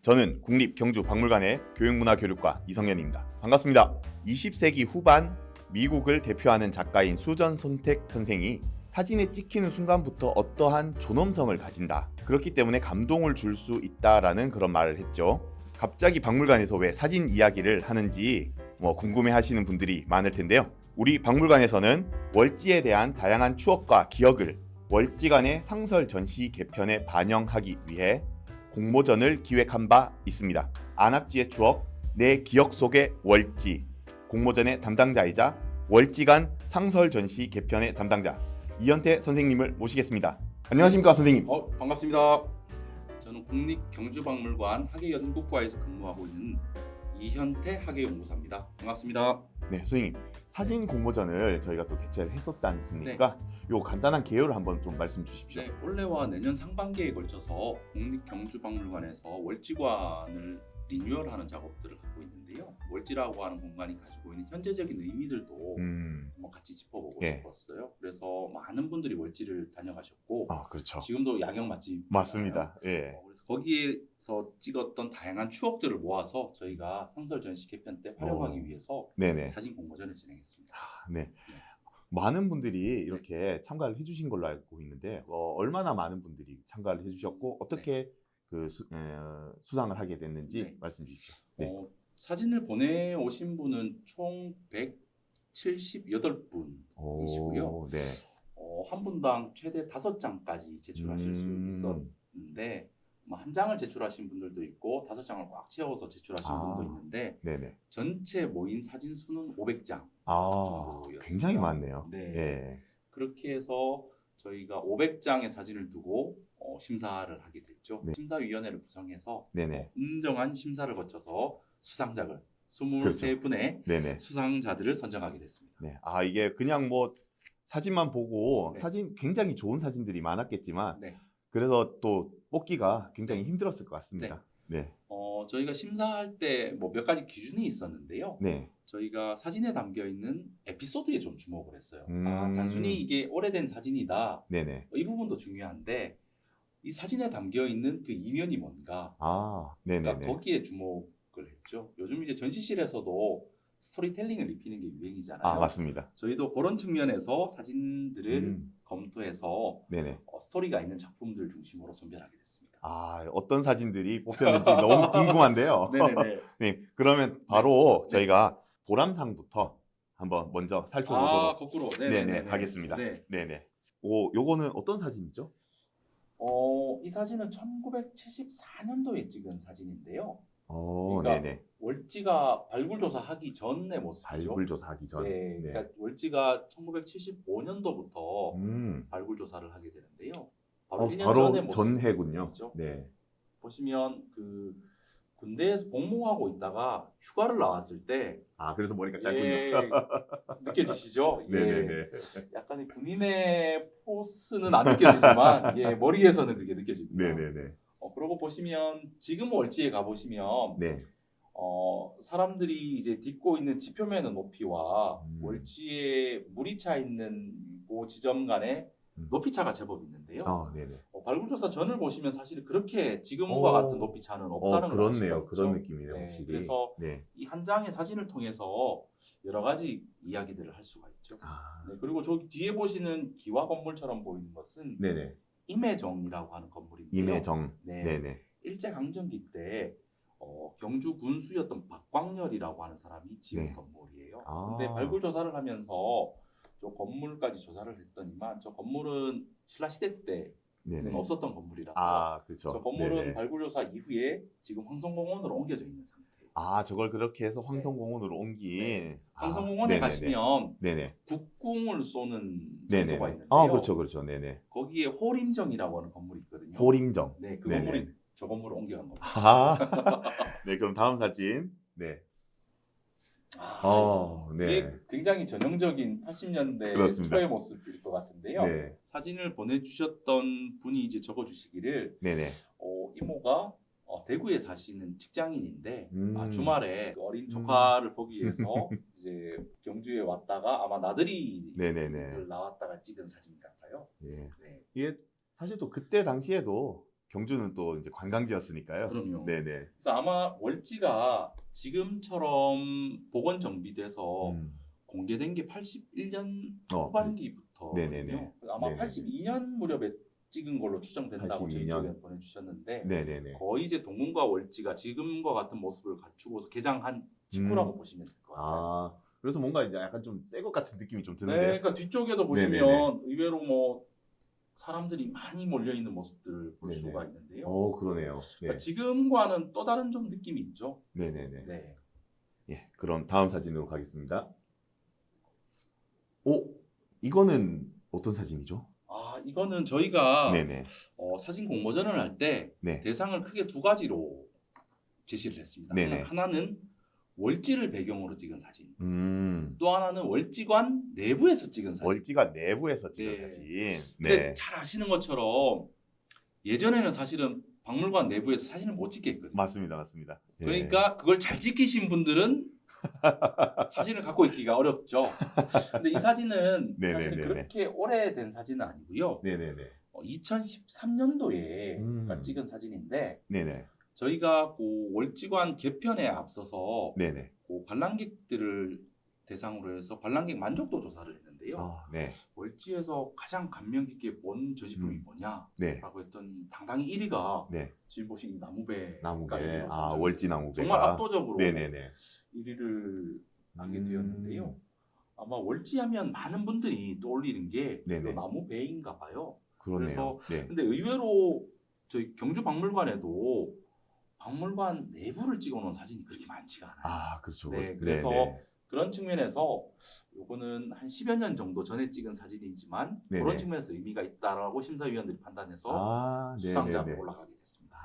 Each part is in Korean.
저는 국립경주박물관의 교육문화교육과 이성현입니다. 반갑습니다. 20세기 후반 미국을 대표하는 작가인 수전 손택 선생이 사진에 찍히는 순간부터 어떠한 존엄성을 가진다. 그렇기 때문에 감동을 줄 수 있다라는 그런 말을 했죠. 갑자기 박물관에서 왜 사진 이야기를 하는지 궁금해하시는 분들이 많을 텐데요. 우리 박물관에서는 월지에 대한 다양한 추억과 기억을 월지간의 상설 전시 개편에 반영하기 위해 공모전을 기획한 바 있습니다. 안압지의 추억, 내 기억 속의 월지. 공모전의 담당자이자 월지간 상설 전시 개편의 담당자 이현태 선생님을 모시겠습니다. 안녕하십니까 선생님. 반갑습니다. 저는 국립경주박물관 학예연구과에서 근무하고 있는 이현태 학예연구사입니다. 반갑습니다. 네, 선생님. 사진 공모전을 저희가 또 개최를 했었지 않습니까? 요 간단한 개요를 한번 좀 말씀 주십시오. 네, 올해와 내년 상반기에 걸쳐서 국립경주박물관에서 월지관을 리뉴얼하는 작업들을 하고 있는데요. 월지라고 하는 공간이 가지고 있는 현재적인 의미들도 한번 같이 짚어보고 싶었어요. 그래서 많은 분들이 월지를 다녀가셨고, 그렇죠. 지금도 야경 맛집 맞습니다. 예. 그래서 거기에서 찍었던 다양한 추억들을 모아서 저희가 상설 전시 개편 때 활용하기 위해서 네네. 사진 공모전을 진행했습니다. 네. 많은 분들이 이렇게 참가를 해주신 걸로 알고 있는데 얼마나 많은 분들이 참가를 해주셨고 어떻게 수상을 하게 됐는지 말씀 주십시오. 네. 사진을 보내오신 분은 총 178분이시고요. 네. 한 분당 최대 5장까지 제출하실 수 있었는데 한 장을 제출하신 분들도 있고 5장을 꽉 채워서 제출하신 분도 있는데 네네. 전체 모인 사진 수는 500장 정도였습니다. 굉장히 많네요. 네. 예. 그렇게 해서 저희가 500장의 사진을 두고 심사를 하게 됐죠. 네. 심사위원회를 구성해서 네네. 공정한 심사를 거쳐서 수상작을 23분의 네네. 수상자들을 선정하게 됐습니다. 네. 이게 그냥 사진만 보고 네. 사진 굉장히 좋은 사진들이 많았겠지만 네. 그래서 또 뽑기가 굉장히 힘들었을 것 같습니다. 네. 저희가 심사할 때 몇 가지 기준이 있었는데요. 네. 저희가 사진에 담겨 있는 에피소드에 좀 주목을 했어요. 단순히 네. 이게 오래된 사진이다. 네네. 이 부분도 중요한데 이 사진에 담겨 있는 그 이면이 뭔가. 네네네. 그러니까 거기에 주목을 했죠. 요즘 이제 전시실에서도 스토리텔링을 입히는 게 유행이잖아요. 맞습니다. 저희도 그런 측면에서 사진들을 검토해서 네네. 스토리가 있는 작품들 중심으로 선별하게 됐습니다. 어떤 사진들이 뽑혔는지 너무 궁금한데요. 네네네. 네, 그러면 바로 저희가 보람상부터 한번 먼저 살펴보도록 거꾸로. 네네 하겠습니다. 네. 네네. 요거는 어떤 사진이죠? 이 사진은 1974년도에 찍은 사진인데요. 네네. 월지가 발굴조사하기 전의 모습이죠. 발굴조사하기 전. 네, 그러니까 월지가 1975년도부터 발굴조사를 하게 되는데요. 바로 1년 전의 모습. 전해군요. 네. 보시면 그 군대에서 복무하고 있다가 휴가를 나왔을 때 그래서 머리가 짧군요. 느껴지시죠? 네네네. 약간의 군인의 포스는 안 느껴지지만 머리에서는 그게 느껴집니다. 네네네. 그러고 보시면 지금 월지에 가보시면 네. 사람들이 이제 딛고 있는 지표면의 높이와 월지에 물이 차 있는 그 지점 간의 높이 차가 제법 있는데요. 네네. 발굴조사 전을 보시면 사실 그렇게 지금과 같은 높이 차는 없다는 걸 알 수가 그렇네요. 있죠. 그런 느낌이네요, 확실히. 그래서 이 한 장의 사진을 통해서 여러 가지 이야기들을 할 수가 있죠. 그리고 저기 뒤에 보시는 기와 건물처럼 보이는 것은 네네. 임해정이라고 하는 건물인데요. 임해정. 네네. 일제강점기 때 경주 군수였던 박광렬이라고 하는 사람이 지은 건물이에요. 근데 발굴조사를 하면서 저 건물까지 조사를 했더니만 저 건물은 신라시대 때는 없었던 건물이라서 그렇죠. 저 건물은 발굴조사 이후에 지금 황성공원으로 옮겨져 있는 상태예요. 저걸 그렇게 해서 황성공원으로 옮긴. 황성공원에 가시면 네네. 국궁을 쏘는 장소가 있는데요. 그렇죠. 네네. 거기에 호림정이라고 하는 건물이 있거든요. 호림정. 네, 그 건물이 저 건물을 옮겨간 겁니다. 네, 그럼 다음 사진. 네. 이게 굉장히 전형적인 80년대 그렇습니다. 초의 모습일 것 같은데요. 네. 사진을 보내주셨던 분이 이제 적어주시기를 네네. 이모가 대구에 사시는 직장인인데 주말에 그 어린 조카를 보기 위해서 이제 경주에 왔다가 아마 나들이를 나왔다가 찍은 사진 같아요. 이게 사실 또 그때 당시에도 경주는 또 이제 관광지였으니까요. 그럼요. 네네. 그래서 아마 월지가 지금처럼 복원 정비돼서 공개된 게 81년 후반기부터거든요. 네네네. 아마 네네네. 82년 무렵에 찍은 걸로 추정된다고 저희 82년. 쪽에 보내주셨는데 네네네. 거의 이제 동문과 월지가 지금과 같은 모습을 갖추고서 개장한 직후라고 보시면 될 것 같아요. 아, 그래서 뭔가 이제 약간 좀 새 것 같은 느낌이 좀 네, 드는데요. 그러니까 뒤쪽에도 보시면 네네네. 의외로 뭐 사람들이 많이 몰려 있는 모습들을 볼 네네. 수가 있는데요. 그러네요. 네. 그러니까 지금과는 또 다른 좀 느낌이 있죠. 네네네. 네. 예, 그럼 다음 사진으로 가겠습니다. 이거는 어떤 사진이죠? 이거는 저희가 네네. 사진 공모전을 할 때 네. 대상을 크게 두 가지로 제시를 했습니다. 네네. 하나는 월지를 배경으로 찍은 사진. 음. 또 하나는 월지관 내부에서 찍은 사진. 월지가 내부에서 찍은 네. 사진. 근데 네. 잘 아시는 것처럼 예전에는 사실은 박물관 내부에서 사진을 못 찍게 했거든요. 맞습니다, 맞습니다. 예. 그러니까 그걸 잘 찍히신 분들은 사진을 갖고 있기가 어렵죠. 근데 이 사진은 네네네네. 사실 그렇게 오래된 사진은 아니고요. 네네네. 2013년도에 찍은 사진인데 네네. 저희가 그 월지관 개편에 앞서서 네네. 그 관람객들을 대상으로 해서 관람객 만족도 조사를 했는데요. 네. 월지에서 가장 감명 깊게 본 전시품이 뭐냐라고 네. 했더니 당당히 1위가 네. 지금 보신 나무배. 나무배. 월지 나무배가. 정말 압도적으로 네네네. 1위를 하게 되었는데요. 아마 월지하면 많은 분들이 떠올리는 게 네네. 나무배인가 봐요. 그러네요. 그래서 네. 근데 의외로 저희 경주 박물관에도 박물관 내부를 찍어놓은 사진이 그렇게 많지가 않아요. 그렇죠. 네, 그래서 네네. 그런 측면에서 요거는 한 10여 년 정도 전에 찍은 사진이지만 네네. 그런 측면에서 의미가 있다라고 심사위원들이 판단해서 수상자로 네네네. 올라가게 됐습니다.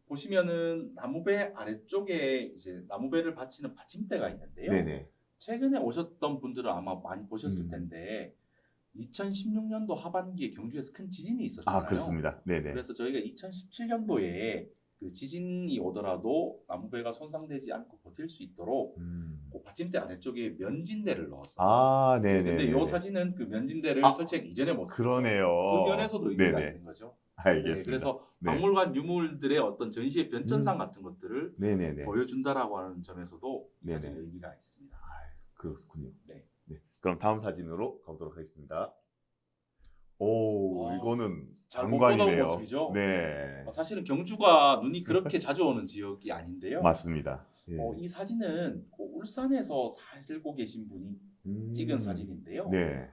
보시면은 나무배 아래쪽에 이제 나무배를 받치는 받침대가 있는데요. 네네. 최근에 오셨던 분들은 아마 많이 보셨을 텐데 2016년도 하반기에 경주에서 큰 지진이 있었잖아요. 그렇습니다. 네네. 그래서 저희가 2017년도에 그 지진이 오더라도 나무배가 손상되지 않고 버틸 수 있도록 그 받침대 아래쪽에 면진대를 넣었어요. 네네. 근데 이 사진은 그 면진대를 설치하기 이전의 모습. 그러네요. 그 면에서도 의미가 네네. 있는 거죠. 알겠습니다. 네, 그래서 네. 박물관 유물들의 어떤 전시의 변천상 같은 것들을 네네네. 보여준다라고 하는 점에서도 이 네네. 사진의 의미가 있습니다. 그렇군요. 네. 그럼 다음 사진으로 가보도록 하겠습니다. 와, 이거는 잘 못 보던 장관이네요. 모습이죠. 네. 사실은 경주가 눈이 그렇게 자주 오는 지역이 아닌데요. 맞습니다. 예. 이 사진은 그 울산에서 살고 계신 분이 찍은 사진인데요. 네.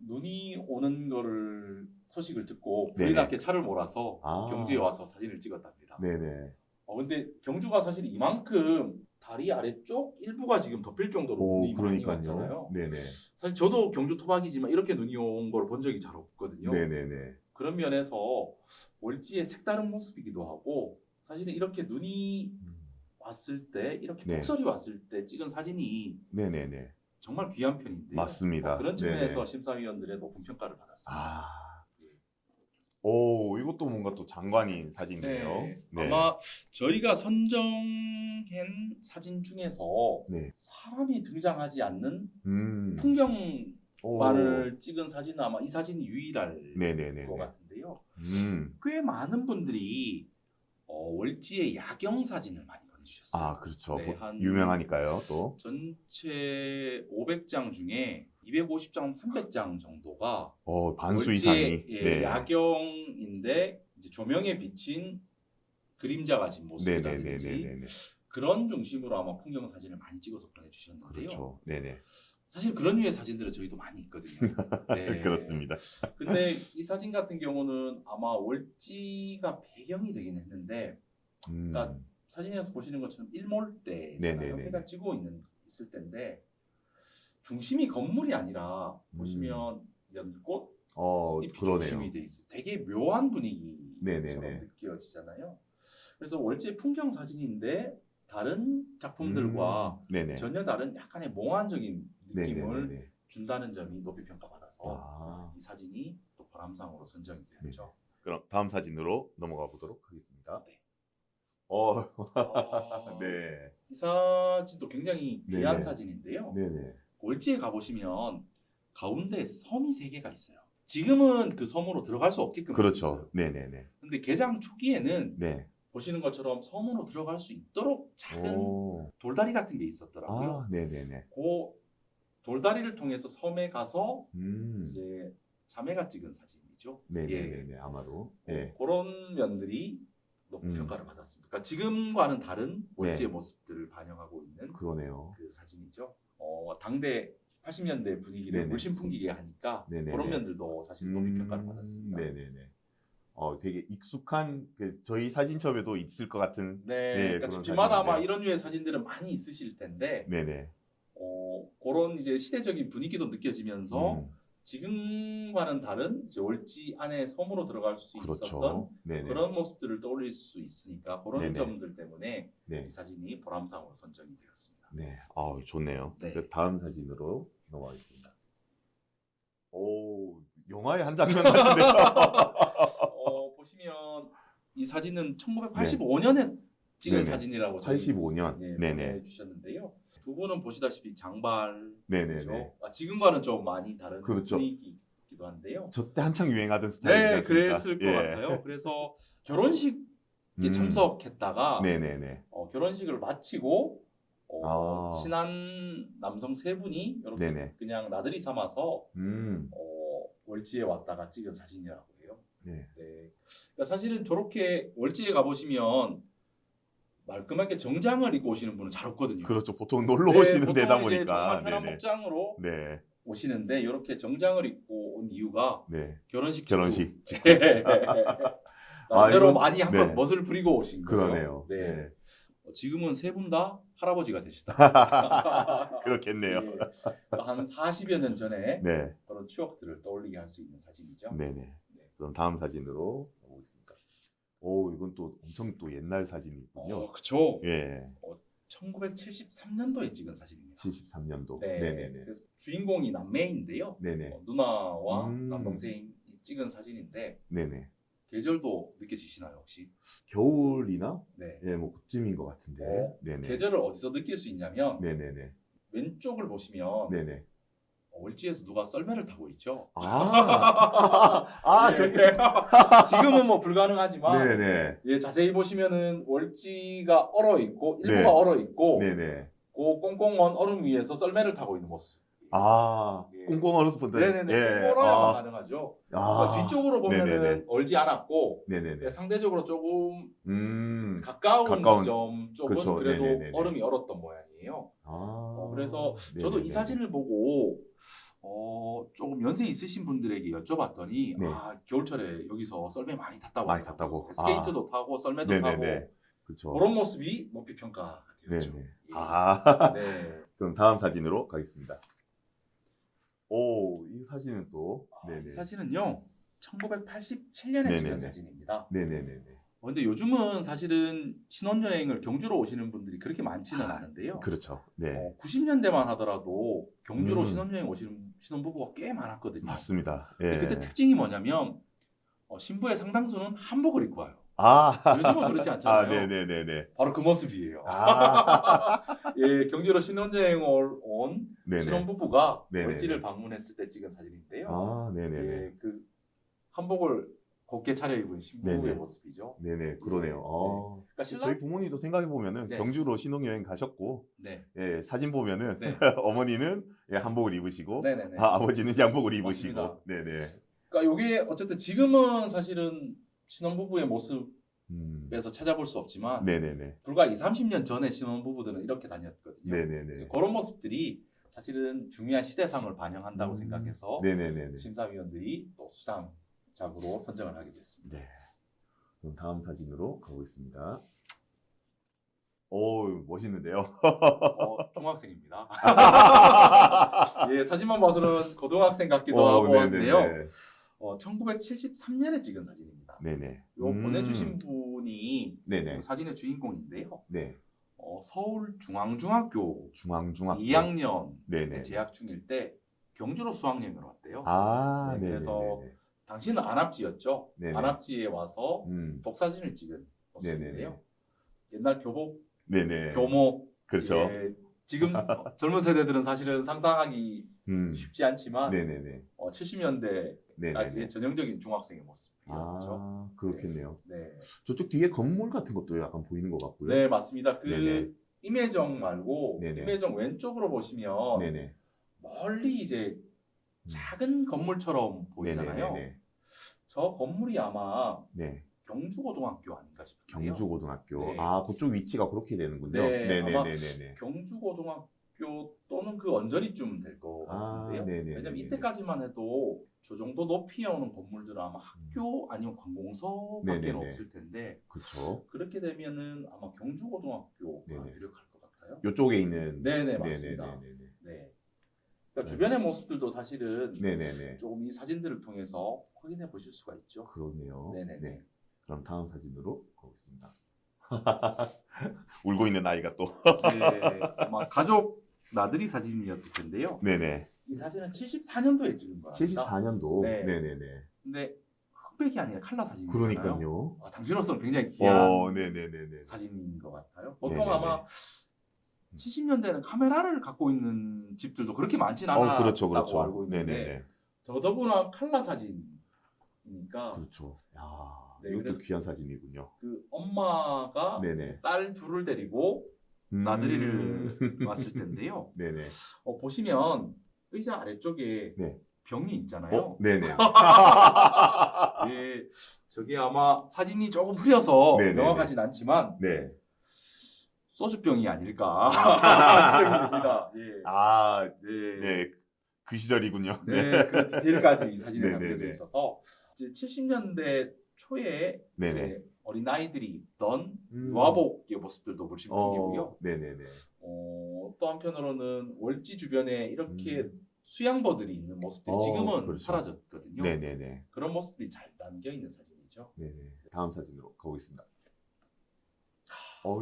눈이 오는 거를 소식을 듣고 네네. 불이 났게 차를 몰아서 아. 경주에 와서 사진을 찍었답니다. 네네. 근데 경주가 사실 이만큼 다리 아래쪽 일부가 지금 덮일 정도로 눈이 많이 왔잖아요. 네네. 사실 저도 경주 토박이지만 이렇게 눈이 온 걸 본 적이 잘 없거든요. 네네네. 그런 면에서 월지의 색다른 모습이기도 하고 사실은 이렇게 눈이 왔을 때 이렇게 네. 폭설이 왔을 때 찍은 사진이 네네네. 정말 귀한 편인데요. 맞습니다. 그런 측면에서 네네. 심사위원들의 높은 평가를 받았습니다. 이것도 뭔가 또 장관인 사진이네요. 네. 아마 저희가 선정한 사진 중에서 네. 사람이 등장하지 않는 오. 풍경만을 찍은 사진은 아마 이 사진이 유일할 네네네. 것 같은데요. 음. 꽤 많은 분들이 월지의 야경 사진을 많이 보내주셨어요. 그렇죠. 네, 한 유명하니까요, 또. 전체 500장 중에 250장, 300장 정도가 반수 이상이. 월지의 네. 야경인데 이제 조명에 비친 그림자 가진 모습이라든지 네네네네네. 그런 중심으로 아마 풍경 사진을 많이 찍어서 보내주셨는데요. 그렇죠. 네네. 사실 그런 류의 사진들은 저희도 많이 있거든요. 네. 그렇습니다. 근데 이 사진 같은 경우는 아마 월지가 배경이 되긴 했는데 그러니까 사진에서 보시는 것처럼 일몰 때잖아요. 네네네. 해가 지고 있을 때인데 중심이 건물이 아니라 보시면 연꽃 잎이 그러네요. 중심이 돼 있어요. 되게 묘한 분위기처럼 네네네. 느껴지잖아요. 그래서 월지의 풍경 사진인데 다른 작품들과 네네. 전혀 다른 약간의 몽환적인 느낌을 네네네. 준다는 점이 높이 평가받아서 이 사진이 또 보람상으로 선정이 되었죠. 그럼 다음 사진으로 넘어가 보도록 하겠습니다. 네. 네. 이 사진도 굉장히 귀한 네네. 사진인데요. 네네. 월지에 가보시면 가운데 섬이 3개가 있어요. 지금은 그 섬으로 들어갈 수 없게끔 그렇죠. 있어요. 네네네. 근데 근데 개장 초기에는 네. 보시는 것처럼 섬으로 들어갈 수 있도록 작은 오. 돌다리 같은 게 있었더라고요. 아, 네네네. 그 돌다리를 통해서 섬에 가서 음. 이제 자매가 찍은 사진이죠. 네네네. 아마도. 네. 그런 면들이 높은 평가를 받았습니다. 그러니까 지금과는 다른 월지의 모습들을 반영하고 있는 그러네요. 그 사진이죠. 당대 80년대 분위기를 네네. 물씬 풍기게 하니까 네네네. 그런 면들도 사실 높은 평가를 받았습니다. 네네네. 되게 익숙한 저희 사진첩에도 있을 것 같은. 네, 네, 그러니까 그런 집집마다 아마 사진인데요. 이런 류의 사진들은 많이 있으실 텐데, 네네. 그런 이제 시대적인 분위기도 느껴지면서 음, 지금과는 다른 이제 월지 안에 섬으로 들어갈 수 있었던 그렇죠. 네네. 그런 모습들을 떠올릴 수 있으니까 그런 네네. 점들 때문에 네. 이 사진이 보람상으로 선정이 되었습니다. 네. 좋네요. 네. 다음 사진으로 넘어가겠습니다. 오, 영화의 한 장면 같은데요. 보시면 이 사진은 1985년에 찍은 네네. 사진이라고 85년. 네네. 보내주셨는데요. 두 분은 보시다시피 장발, 네네네. 그렇죠? 지금과는 좀 많이 다른 그렇죠. 분위기이기도 한데요. 저 때 한창 유행하던 스타일이지 네, 않습니까? 그랬을 것 같아요. 그래서 결혼식에 참석했다가 네네네. 결혼식을 마치고 아. 친한 남성 세 분이 이렇게 네네. 그냥 나들이 삼아서 음. 월지에 왔다가 찍은 사진이라고 해요. 네. 네. 그러니까 사실은 저렇게 월지에 가보시면 말끔하게 정장을 입고 오시는 분은 잘 없거든요. 그렇죠. 보통 놀러 네, 오시는 보통 데다 이제 보니까. 정말 편한 네네. 복장으로 네. 오시는데 이렇게 정장을 입고 온 이유가 네. 결혼식 결혼식. 직후. 나름대로 이건- 많이 한번 네. 멋을 부리고 오신 거죠. 그러네요. 네. 네. 지금은 세 분 다 할아버지가 되시다. 그렇겠네요. 예. 한 40여 년 전에 네. 그런 추억들을 떠올리게 할 수 있는 사진이죠. 네네. 네. 그럼 다음 사진으로 가보겠습니다. 오, 이건 또 엄청 또 옛날 사진이군요. 그렇죠. 예. 1973년도에 찍은 사진입니다. 73년도. 네. 네네네. 그래서 주인공이 남매인데요. 네네. 누나와 음. 남동생이 찍은 사진인데 네네. 계절도 느껴지시나요 혹시? 겨울이나? 네. 예, 뭐 그쯤인 것 같은데. 네네. 계절을 어디서 느낄 수 있냐면 네네네. 왼쪽을 보시면 네네. 월지에서 누가 썰매를 타고 있죠. 아, 예. 저기. 지금은 뭐 불가능하지만 네네. 예, 자세히 보시면은 월지가 얼어 있고 일부가 네. 얼어 있고 네네. 그 꽁꽁먼 얼음 위에서 썰매를 타고 있는 모습. 예. 꽁꽁 얼어서 본다. 네네네. 예. 얼어야만 가능하죠. 그러니까 뒤쪽으로 보면은 네네네. 얼지 않았고 네네네. 상대적으로 조금 가까운, 지점 쪽은 그쵸. 그래도 네네네네. 얼음이 얼었던 모양이에요. 그래서 저도 이 네네네네. 사진을 보고 조금 연세 있으신 분들에게 여쭤봤더니 네. 겨울철에 여기서 썰매 많이 탔다고 많이 하더라고요. 탔다고. 스케이트도 타고 썰매도 타고 그렇죠. 그런 모습이 높이 평가되었죠. 네네. 예. 네. 그럼 다음 사진으로 가겠습니다. 오, 이 사진은 또 이 사진은요 1987년에 네네네. 찍은 사진입니다. 네네네네. 근데 요즘은 사실은 신혼여행을 경주로 오시는 분들이 그렇게 많지는 않은데요. 그렇죠. 네. 90년대만 하더라도 경주로 신혼여행 오시는 신혼부부가 꽤 많았거든요. 맞습니다. 근데 예. 그때 특징이 뭐냐면 신부의 상당수는 한복을 입고 와요. 아, 요즘은 그렇지 않잖아요. 네네네네. 바로 그 모습이에요. 예, 경주로 신혼여행 온 네네. 신혼부부가 네네네. 월지를 방문했을 때 찍은 사진인데요. 네네네. 예, 그 한복을 곱게 차려입은 신부의 네네. 모습이죠. 네네, 그러네요. 그러니까 저희 부모님도 생각해 보면은 네. 경주로 신혼여행 가셨고, 네. 예, 사진 보면은 네. 어머니는 한복을 입으시고, 네네네. 아버지는 양복을 입으시고, 맞습니다. 네네. 그러니까 이게 어쨌든 지금은 사실은 신혼부부의 모습에서 음. 찾아볼 수 없지만 네네네. 불과 20, 30년 전에 신혼부부들은 이렇게 다녔거든요. 네네네. 그런 모습들이 사실은 중요한 시대상을 반영한다고 생각해서 네네네네. 심사위원들이 또 수상작으로 선정을 하게 됐습니다. 네. 그럼 다음 사진으로 가보겠습니다. 오, 멋있는데요. 중학생입니다. 예, 사진만 봐서는 고등학생 같기도 하고 한데요. 1973년에 찍은 사진입니다. 네네. 요 보내주신 분이 네네. 그 사진의 주인공인데요. 네. 서울 중앙중학교 중앙중학교 2학년에 네네. 재학 중일 때 경주로 수학여행을 왔대요. 네, 네, 그래서 당시는 안압지였죠. 네네. 안압지에 와서 독사진을 찍은 모습인데요. 네네네. 옛날 교복, 네네. 교모, 그렇죠. 예, 지금 젊은 세대들은 사실은 상상하기 쉽지 않지만 네네네. 70년대까지의 네네네. 전형적인 중학생의 모습이었죠. 아, 그렇겠네요. 네. 저쪽 뒤에 건물 같은 것도 약간 보이는 것 같고요. 네, 맞습니다. 그 네네. 임혜정 말고 네네. 임혜정 왼쪽으로 보시면 네네. 멀리 이제 작은 건물처럼 보이잖아요. 네네네네. 저 건물이 아마 네. 경주고등학교 아닌가 싶은데요. 경주고등학교. 네. 아, 그쪽 위치가 그렇게 되는군요. 네, 아마 네네네네네. 경주고등학교 또는 그 언저리쯤 될 것 같은데요. 네네네네. 왜냐면 이때까지만 해도 저 정도 높이에 오는 건물들은 아마 학교 아니면 관공서밖에 네네네. 없을 텐데 그렇죠. 그렇게 되면은 아마 경주고등학교가 네네. 유력할 것 같아요. 요쪽에 있는. 네네, 맞습니다. 네네네네. 네. 그러니까 네. 주변의 모습들도 사실은 네네네. 조금 이 사진들을 통해서 확인해 보실 수가 있죠. 그러네요. 네네네. 네. 그럼 다음 사진으로 가보겠습니다. 울고 있는 아이가 또. 네, 아마 가족 나들이 사진이었을 텐데요. 네네. 이 사진은 74년도에 찍은 거랍니다. 74년도. 네. 네네네. 근데 흑백이 아니라 컬러 사진이잖아요. 그러니까요. 당시로서는 굉장히 귀한 네네네네. 사진인 것 같아요. 보통 네네네. 아마 70년대는 카메라를 갖고 있는 집들도 그렇게 많지는 않았다고 그렇죠, 그렇죠. 알고 있는데 네네네. 더더구나 컬러 사진이니까 그렇죠. 야, 네, 이것도 그래서 귀한 사진이군요. 그 엄마가 네네. 딸 둘을 데리고 나들이를 왔을 텐데요. 네네. 보시면 의자 아래쪽에 네. 병이 있잖아요. 네네. 예, 저게 아마 사진이 조금 흐려서 네네네. 명확하진 않지만 네. 소주병이 아닐까 추정이 됩니다. 예. 아, 네. 네. 그 시절이군요. 네, 그 디테일까지 이 사진에 네네네. 담겨져 있어서 이제 70년대 초에 네네. 이제 어린 아이들이 입던 음. 유아복의 모습들도 물씬 풍기고요. 네네네. 또 한편으로는 월지 주변에 이렇게 음. 수양버들이 있는 모습들이 지금은 그렇죠. 사라졌거든요. 네네네. 그런 모습들이 잘 담겨 있는 사진이죠. 네네. 다음 사진으로 가보겠습니다.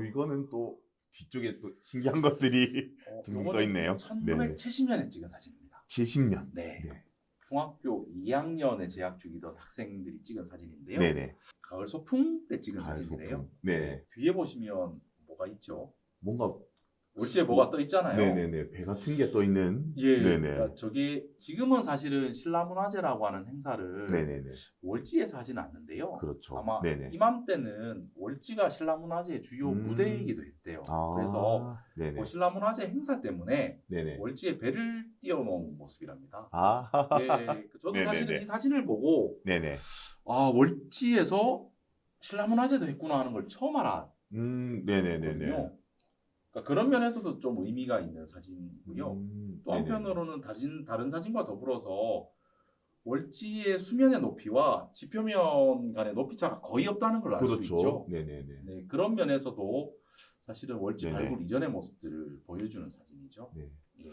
이거는 또 뒤쪽에 또 신기한 것들이 둥둥 떠 있네요. 1970년에 찍은 사진입니다. 70년. 네. 네. 중학교 2학년에 재학 중이던 학생들이 찍은 사진인데요. 네네. 가을 소풍 때 찍은 가을 사진이래요. 소풍. 네. 뒤에 보시면 뭐가 있죠? 뭔가 월지에 뭐가 떠 있잖아요. 네네네. 배 같은 게 떠 있는. 예. 네네. 그러니까 저게 지금은 사실은 신라문화제라고 하는 행사를 네네네. 월지에서 하지는 않는데요. 그렇죠. 아마 네네. 이맘때는 월지가 신라문화제의 주요 무대이기도 했대요. 그래서 네네. 신라문화제 행사 때문에 네네. 월지에 배를 띄워놓은 모습이랍니다. 아. 예, 저도 네네네. 사실은 이 사진을 보고 네네. 월지에서 신라문화제도 했구나 하는 걸 처음 알았거든요. 네네네네. 그러니까 그런 면에서도 좀 의미가 있는 사진이고요. 또 네네. 한편으로는 다른 사진과 더불어서 월지의 수면의 높이와 지표면 간의 높이 차가 거의 없다는 걸 알 수 그렇죠. 있죠. 네네네. 네, 그런 면에서도 사실은 월지 네네. 발굴 이전의 모습들을 보여주는 사진이죠. 네. 예.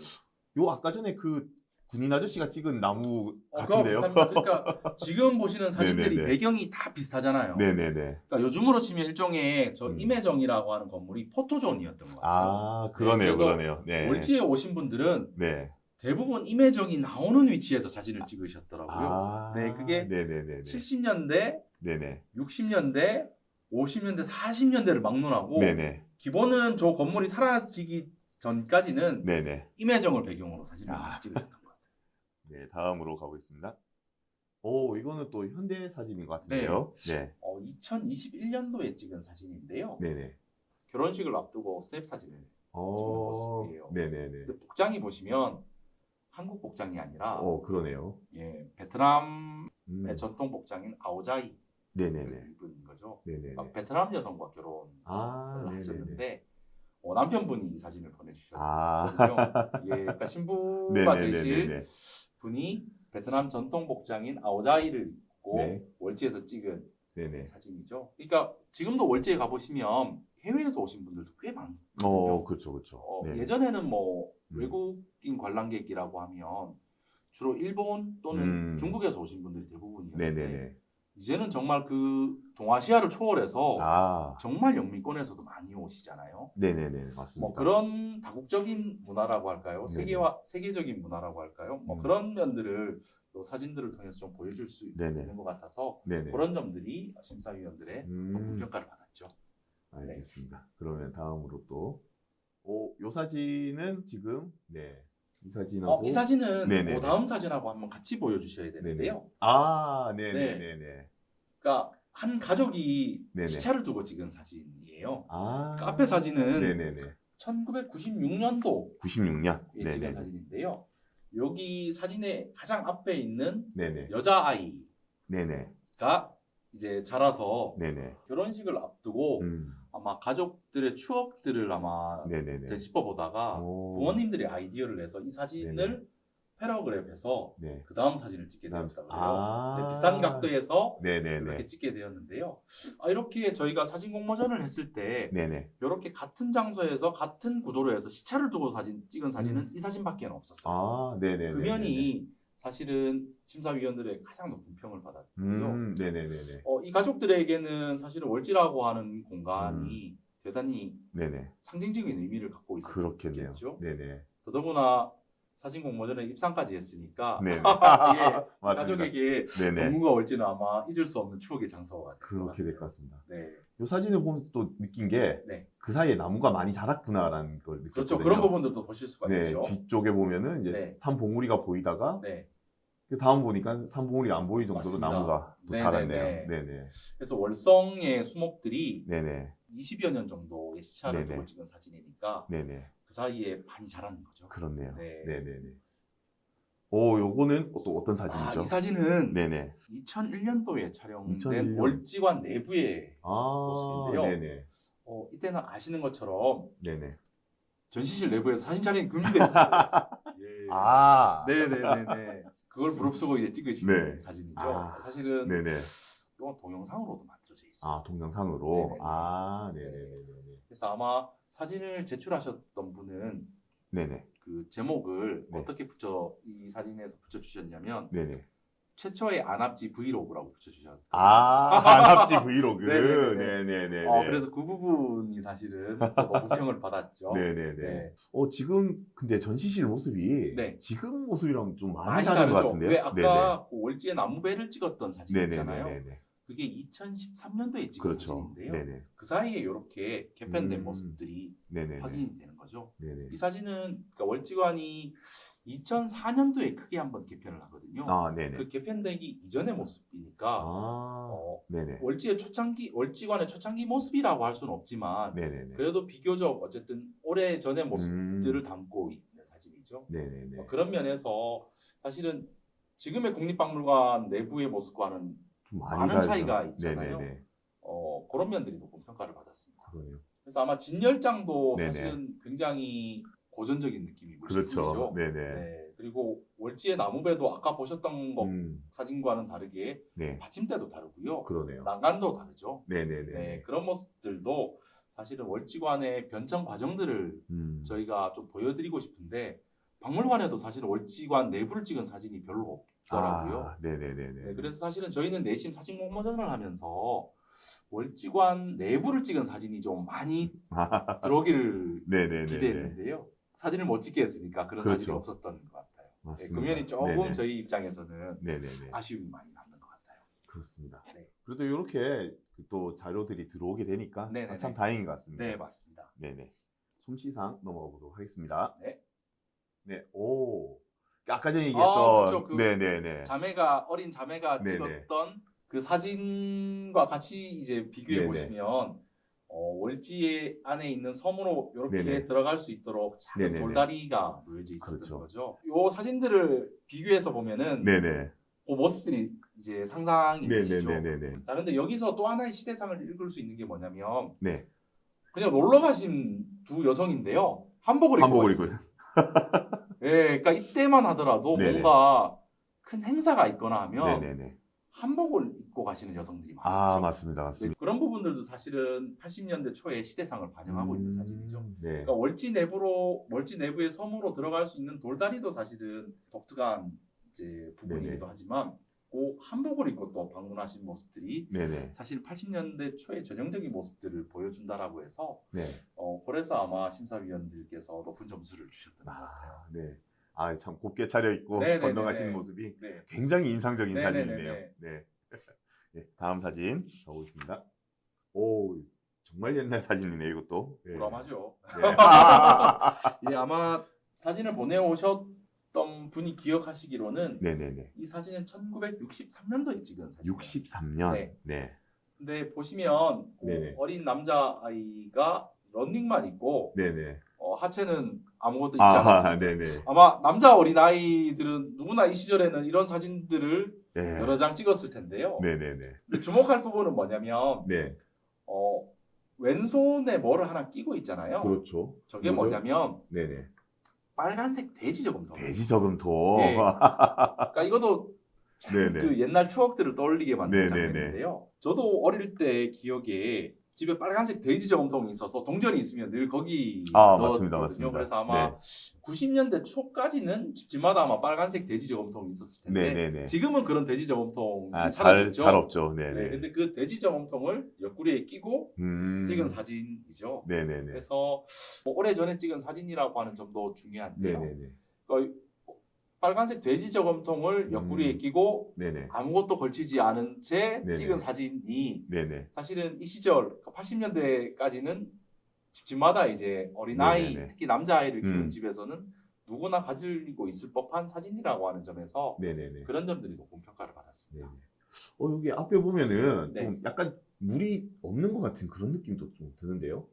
요 아까 전에 그 군인 아저씨가 찍은 나무 그거 같은데요? 비슷합니다. 그러니까 지금 보시는 사진들이 네네네. 배경이 다 비슷하잖아요. 네네네. 그러니까 요즘으로 치면 일종의 저 음. 임혜정이라고 하는 건물이 포토존이었던 것 같아요. 아, 그러네요, 그래서 그러네요. 네. 월지에 오신 분들은 네. 대부분 임혜정이 나오는 위치에서 사진을 찍으셨더라고요. 네, 그게 네네네. 70년대, 네네. 60년대, 50년대, 40년대를 막론하고 네네. 기본은 저 건물이 사라지기 전까지는 네네. 임혜정을 배경으로 사진을 많이 찍으셨던 것 같아요. 네, 다음으로 가보겠습니다. 이거는 또 현대 사진인 것 같은데요. 네. 2021년도에 찍은 사진인데요. 네네. 결혼식을 앞두고 스냅 사진을 찍은 모습이에요. 네네네. 근데 복장이 보시면 한국 복장이 아니라 그러네요. 예, 베트남의 전통 복장인 아오자이를 네네네. 입은 거죠. 네네네. 베트남 여성과 결혼을 네네네. 하셨는데 남편분이 이 사진을 아. 보내주셨거든요. 예, 그러니까 신부가 되실 분이 베트남 전통 복장인 아오자이를 입고 네. 월지에서 찍은 네네. 사진이죠. 그러니까 지금도 월지에 가보시면 해외에서 오신 분들도 꽤 많거든요. 그렇죠, 그렇죠. 네. 예전에는 뭐 외국인 관람객이라고 하면 주로 일본 또는 중국에서 오신 분들이 대부분이었는데 네네네. 이제는 정말 그 동아시아를 초월해서 정말 영미권에서도 많이 오시잖아요. 네네네, 맞습니다. 뭐 그런 다국적인 문화라고 할까요? 네네. 세계적인 문화라고 할까요? 뭐 그런 면들을 또 사진들을 통해서 좀 보여줄 수 있는 것 같아서 네네. 그런 점들이 심사위원들의 높은 평가를 받았죠. 알겠습니다. 그러면 다음으로 또 요 사진은 지금 이 사진하고 이 사진은 네네네. 그 다음 사진하고 한번 같이 보여주셔야 되는데요. 네네네네. 그러니까 한 가족이 네네. 시차를 두고 찍은 사진이에요. 아, 그러니까 앞에 사진은 네네네. 1996년도에 96년. 찍은 네네네. 사진인데요. 여기 사진의 가장 앞에 있는 네네. 여자아이가 네네. 이제 자라서 네네. 결혼식을 앞두고 아마 가족들의 추억들을 아마 네네네. 되짚어 보다가 오. 부모님들이 아이디어를 내서 이 사진을 네네. 패러그랩해서 네. 그 다음 사진을 찍게 그다음- 되었다고 해요. 아. 네, 비슷한 각도에서 네네네. 이렇게 찍게 되었는데요. 이렇게 저희가 사진 공모전을 했을 때 네네. 이렇게 같은 장소에서 같은 구도로 해서 시차를 두고 찍은 사진은 이 사진밖에 없었어요. 아, 네네네. 그 면이 사실은 심사위원들의 가장 높은 평을 받았고요. 네네네네. 이 가족들에게는 사실은 월지라고 하는 공간이 대단히 네네. 상징적인 의미를 갖고 그렇겠네요. 있었겠죠. 네네. 더더구나 사진 공모전에 입상까지 했으니까 네네. 이게 맞습니다. 가족에게 네네. 동무가 월지는 아마 잊을 수 없는 추억의 장소가 그렇게 될 것 같습니다. 네. 이 사진을 보면서 또 느낀 게 그 네. 사이에 나무가 많이 자랐구나라는 걸 느꼈거든요. 그렇죠. 그런 부분들도 보실 수가 네, 있죠. 뒤쪽에 보면은 이제 네. 산봉우리가 보이다가 네. 그 다음 보니까 산봉우리가 안 보일 정도로 맞습니다. 나무가 또 네네네. 자랐네요. 네네. 그래서 월성의 수목들이 네네. 20여 년 정도의 시차를 네네. 두고 찍은 사진이니까 네네. 그 사이에 많이 자라는 거죠. 그렇네요. 네. 네네네. 요거는 또 어떤 사진이죠? 이 사진은 네네. 2001년도에 촬영된 2001년. 월지관 내부의 아, 모습인데요. 네네. 이때는 아시는 것처럼 네네. 전시실 내부에서 사진 촬영이 금지되어 있어요. 예. 아. 네네네네. 그걸 무릅쓰고 이제 찍으신 네. 사진이죠. 아. 사실은 네네. 이건 동영상으로도 만들어져 있어요. 아, 동영상으로. 네네네. 아, 네네네네. 그래서 아마 사진을 제출하셨던 분은 네네. 그 제목을 네. 어떻게 이 사진에서 붙여주셨냐면 네네. 최초의 안압지 브이로그라고 붙여주셨어요. 안압지 브이로그. 네네네. 네네네. 그래서 그 부분이 사실은 또 높은 평을 받았죠. 네네네. 네. 지금 근데 전시실 모습이 네. 지금 모습이랑 좀 많이 많이 다른 것 다르죠. 같은데요? 왜 아까 그 월지의 나무배를 찍었던 사진 있잖아요. 네네네네. 그게 2013년도에 찍은 그렇죠. 사진인데요. 네네. 그 사이에 이렇게 개편된 음. 모습들이 네네네. 확인이 되는 거죠. 네네. 이 사진은 그러니까 월지관이 2004년도에 크게 한번 개편을 하거든요. 아, 네네. 그 개편되기 이전의 모습이니까 네네. 월지관의 초창기 모습이라고 할 수는 없지만 네네네. 그래도 비교적 어쨌든 오래 전의 모습들을 담고 있는 사진이죠. 네네네. 그런 면에서 사실은 지금의 국립박물관 내부의 모습과는 좀 많은 다르죠. 차이가 있잖아요. 네네네. 그런 면들이 높은 평가를 받았습니다. 그러네요. 그래서 아마 진열장도 네네. 사실은 굉장히 고전적인 느낌이 그렇죠. 물씬 네네. 네. 그리고 월지의 나무배도 아까 보셨던 것 사진과는 다르게 네. 받침대도 다르고요. 그러네요. 난간도 다르죠. 네네네. 네, 그런 모습들도 사실은 월지관의 변천 과정들을 저희가 좀 보여드리고 싶은데 박물관에도 사실 월지관 내부를 찍은 사진이 별로 없더라고요. 네네네네. 네, 그래서 사실은 저희는 내심 사진 공모전을 하면서 월지관 내부를 찍은 사진이 좀 많이 들어오기를 네네네네. 기대했는데요. 사진을 못 찍게 했으니까 그런 그렇죠. 사진이 없었던 것 같아요. 네, 맞습니다. 그 면이 조금 네네. 저희 입장에서는 네네네. 아쉬움이 많이 남는 것 같아요. 그렇습니다. 네. 그래도 이렇게 또 자료들이 들어오게 되니까 네네네. 참 다행인 것 같습니다. 네, 맞습니다. 네네. 솜씨상 넘어가 보도록 하겠습니다. 네. 네. 아까 전에 얘기했던 그렇죠. 그 네네네. 어린 자매가 네네. 찍었던 그 사진과 같이 이제 비교해 네네. 보시면 월지 안에 있는 섬으로 이렇게 네네. 들어갈 수 있도록 작은 네네네. 돌다리가 놓여져 있었던 그렇죠. 거죠. 이 사진들을 비교해서 보면은 네네. 그 모습들이 이제 상상이 되시죠. 네네네네. 자, 근데 여기서 또 하나의 시대상을 읽을 수 있는 게 뭐냐면 네. 그냥 놀러 가신 두 여성인데요. 한복을 입고 있어요. 예, 그러니까 이때만 하더라도 네네. 뭔가 큰 행사가 있거나 하면 네네네. 한복을 입고 가시는 여성들이 많죠. 맞습니다. 네, 맞습니다. 그런 부분들도 사실은 80년대 초에 시대상을 반영하고 있는 사진이죠. 네. 그러니까 월지 내부의 섬으로 들어갈 수 있는 돌다리도 사실은 독특한 이제 부분이기도 네네. 하지만 그 한복을 입고 또 방문하신 모습들이 네네. 사실 80년대 초의 전형적인 모습들을 보여준다라고 해서 네. 그래서 아마 심사위원들께서 높은 점수를 주셨던 것 같아요. 네. 참 곱게 차려입고 네네네네. 건너가시는 모습이 네. 굉장히 인상적인 네네네네. 사진이네요. 네. 네. 다음 사진 가보겠습니다. 정말 옛날 사진이네 이것도. 예. 불안하죠. 네. 예, 아마 사진을 보내오셨던 분이 기억하시기로는 네네네. 이 사진은 1963년도에 찍은 사진이에요. 63년. 네. 네. 근데 보시면 네네. 어린 남자 아이가 런닝만 입고 네네. 하체는 아무것도 입지 않았습니다. 네네. 아마 남자 어린 아이들은 누구나 이 시절에는 이런 사진들을 네. 여러 장 찍었을 텐데요. 네네네. 근데 주목할 부분은 뭐냐면 네. 왼손에 뭐를 하나 끼고 있잖아요. 그렇죠. 저게 뭐죠? 뭐냐면 네네. 빨간색 돼지 저금통. 돼지 저금통. 예. 그러니까 이것도 참 네네. 그 옛날 추억들을 떠올리게 만든 네네네. 장면인데요. 저도 어릴 때 기억에 집에 빨간색 돼지 저금통이 있어서 동전이 있으면 늘 거기 맞습니다, 넣었거든요. 맞습니다. 그래서 아마 90년대 초까지는 집집마다 아마 빨간색 돼지 저금통이 있었을 텐데 네네네. 지금은 그런 돼지 저금통이 잘 사라졌죠. 없죠. 네, 네네. 근데 그 돼지 저금통을 옆구리에 끼고 찍은 사진이죠. 네네네. 그래서 오래전에 찍은 사진이라고 하는 점도 중요한데요. 네네네. 그러니까 빨간색 돼지 저금통을 옆구리에 끼고 네네. 아무것도 걸치지 않은 채 네네. 찍은 사진이 네네. 사실은 이 시절 80년대까지는 집집마다 이제 어린아이 네네네. 특히 남자아이를 키우는 음. 집에서는 누구나 가지고 있을 법한 사진이라고 하는 점에서 네네네. 그런 점들이 높은 평가를 받았습니다. 네네. 여기 앞에 보면은 네. 좀 약간 물이 없는 것 같은 그런 느낌도 좀 드는데요.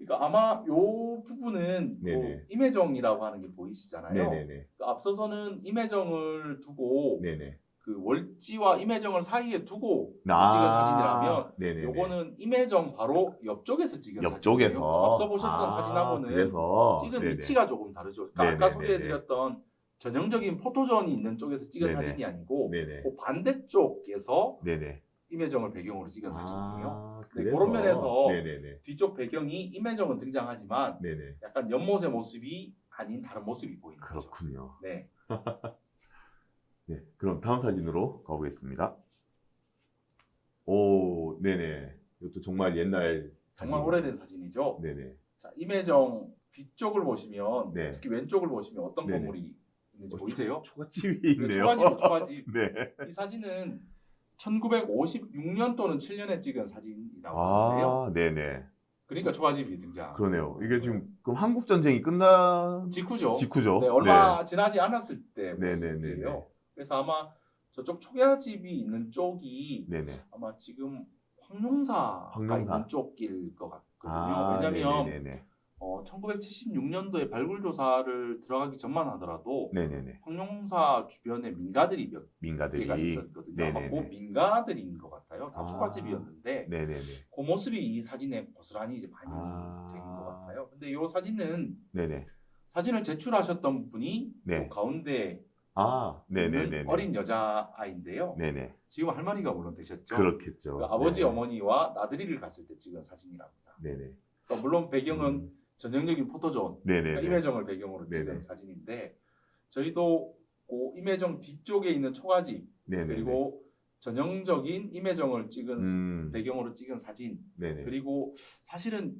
그러니까 아마 요 부분은 네네. 임혜정이라고 하는 게 보이시잖아요. 네네네. 그러니까 앞서서는 임혜정을 두고 네네. 그 월지와 임혜정을 사이에 두고 찍은 아, 사진이라면 네네네. 요거는 임혜정 바로 옆쪽에서 찍은 옆쪽에서. 사진이에요. 앞서 보셨던 사진하고는 그래서 찍은 네네. 위치가 조금 다르죠. 그러니까 아까 네네네네. 소개해드렸던 전형적인 포토존이 있는 쪽에서 찍은 네네. 사진이 아니고 네네. 그 반대쪽에서 네네. 임혜정을 배경으로 찍은 사진이에요. 네, 그래서 그런 면에서 네네네. 뒤쪽 배경이 임혜정은 등장하지만 네네. 약간 연못의 모습이 아닌 다른 모습이 보이는 거죠. 그렇군요. 네. 네, 그럼 다음 사진으로 가보겠습니다. 오, 네네. 이것도 정말 옛날 정말 사진. 오래된 사진이죠. 네네. 자, 임혜정 뒤쪽을 보시면 네. 특히 왼쪽을 보시면 어떤 네네. 건물이 있는지 보이세요? 초가집이 네, 있네요. 초가집. 네. 이 사진은 1956년 또는 7년에 찍은 사진이라고 하는데요. 네네. 그러니까 초가집이 등장. 그러네요. 이게 지금 그럼 한국 전쟁이 끝난 직후죠. 직후죠. 네, 얼마 지나지 않았을 때 네네네네. 모습이에요. 그래서 아마 저쪽 초가집이 있는 쪽이 네네. 아마 지금 황룡사가 있는 쪽일 것 같거든요. 왜냐하면 네네네. 1976년도에 발굴 조사를 들어가기 전만 하더라도 네네네. 황룡사 주변에 민가들이 몇 민가들이 개가 있었거든요. 아마 네네네. 그 민가들인 것 같아요. 다 초가집이었는데 네네네. 그 모습이 이 사진에 고스란히 이제 반영된 것 같아요. 근데 이 사진은 네네. 사진을 제출하셨던 분이 네. 그 가운데 네네네. 있는 어린 여자아이인데요. 네네. 지금 할머니가 물론 되셨죠. 그렇겠죠. 그 아버지 네네. 어머니와 나들이를 갔을 때 찍은 사진이랍니다. 네네. 그러니까 물론 배경은 전형적인 포토존, 네네네. 그러니까 임혜정을 배경으로 찍은 네네. 사진인데 저희도 그 임혜정 뒤쪽에 있는 초가집 네네네. 그리고 전형적인 임혜정을 찍은 배경으로 찍은 사진 네네. 그리고 사실은